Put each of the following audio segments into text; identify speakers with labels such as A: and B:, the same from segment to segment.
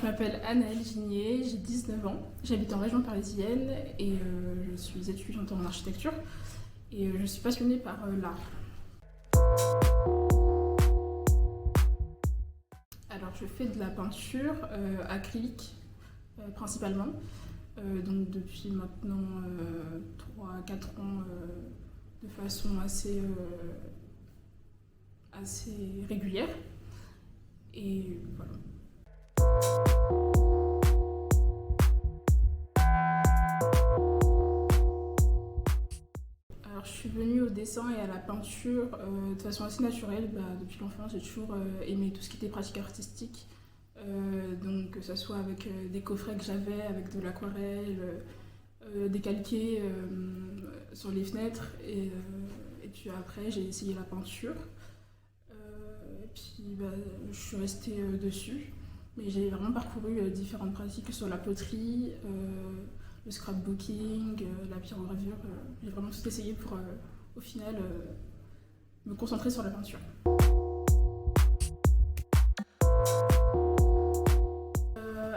A: m'appelle Anaëlle Gignier, j'ai 19 ans, j'habite en région parisienne et je suis étudiante en architecture et je suis passionnée par l'art. Alors je fais de la peinture acrylique principalement, donc depuis maintenant 3-4 ans de façon assez régulière et voilà. Alors, je suis venue au dessin et à la peinture de façon assez naturelle. Depuis l'enfance, j'ai toujours aimé tout ce qui était pratique artistique. Donc, que ce soit avec des coffrets que j'avais, avec de l'aquarelle, des calqués sur les fenêtres. Et puis après, j'ai essayé la peinture. Et puis, je suis restée dessus. Mais j'ai vraiment parcouru différentes pratiques, que ce soit la poterie, le scrapbooking, la pyrogravure. J'ai vraiment tout essayé pour, au final, me concentrer sur la peinture.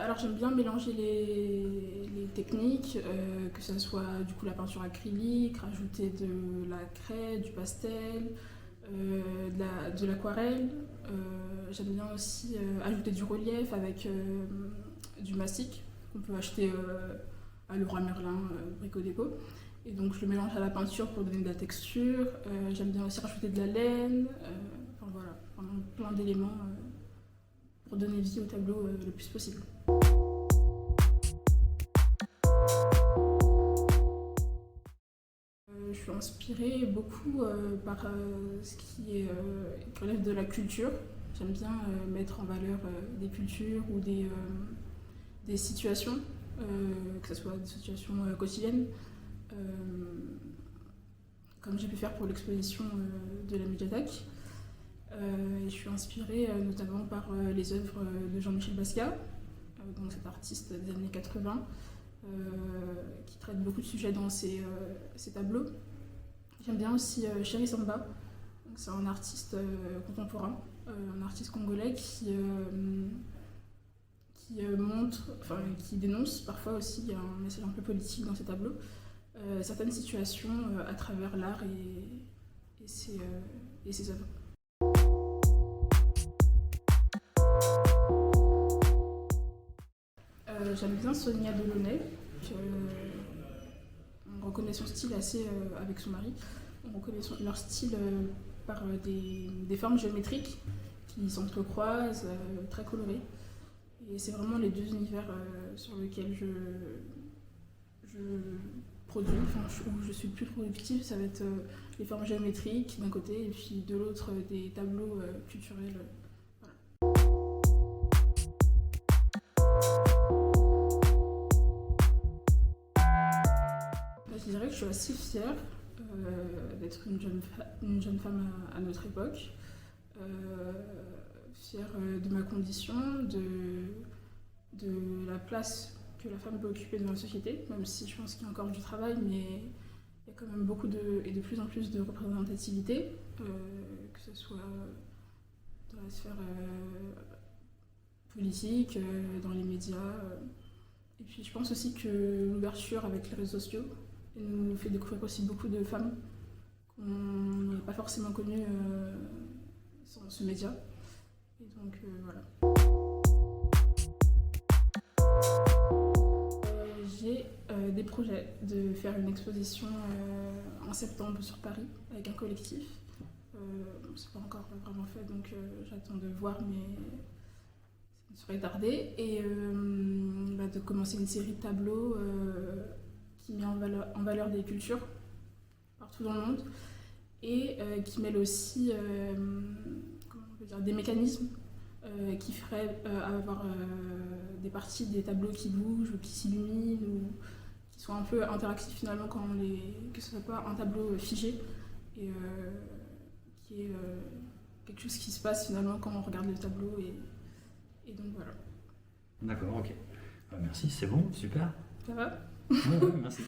A: Alors j'aime bien mélanger les techniques, que ce soit du coup la peinture acrylique, rajouter de la craie, du pastel, de l'aquarelle. J'aime bien aussi ajouter du relief avec du mastic qu'on peut acheter à Leroy Merlin, Brico Dépôt. Et donc je le mélange à la peinture pour donner de la texture. J'aime bien aussi rajouter de la laine. Enfin voilà, vraiment plein d'éléments pour donner vie au tableau le plus possible. Je suis inspirée beaucoup par ce qui relève de la culture. J'aime bien mettre en valeur des cultures ou des situations, que ce soit des situations quotidiennes, comme j'ai pu faire pour l'exposition de la médiathèque. Et je suis inspirée notamment par les œuvres de Jean-Michel Basquiat, donc cet artiste des années 80, qui traite beaucoup de sujets dans ses tableaux. J'aime bien aussi Chéri Samba, c'est un artiste contemporain, un artiste congolais qui montre, enfin qui dénonce parfois aussi, il y a un message un peu politique dans ses tableaux, certaines situations à travers l'art et ses œuvres. J'aime bien Sonia Delaunay. On reconnaît son style assez avec son mari. On reconnaît leur style par des formes géométriques qui s'entrecroisent, très colorées. Et c'est vraiment les deux univers sur lesquels je produis, où je suis le plus productive. Ça va être les formes géométriques d'un côté et puis de l'autre des tableaux culturels. Je dirais que je suis assez fière d'être une jeune femme à notre époque, fière de ma condition, de la place que la femme peut occuper dans la société, même si je pense qu'il y a encore du travail, mais il y a quand même beaucoup et de plus en plus de représentativité, que ce soit dans la sphère politique, dans les médias. Et puis je pense aussi que l'ouverture avec les réseaux sociaux nous fait découvrir aussi beaucoup de femmes qu'on n'aurait pas forcément connues sans ce média. Et donc voilà. J'ai des projets de faire une exposition en septembre sur Paris avec un collectif. C'est pas encore vraiment fait, donc j'attends de voir, mais ça ne saurait tarder. Et de commencer une série de tableaux qui met en valeur des cultures partout dans le monde et qui mêle aussi des mécanismes qui feraient avoir des parties des tableaux qui bougent ou qui s'illuminent ou qui soient un peu interactifs finalement que ce soit pas un tableau figé et qui est quelque chose qui se passe finalement quand on regarde le tableau et donc voilà.
B: D'accord, ok. Merci, c'est bon, super.
A: Ça va ?
B: Ouais, merci.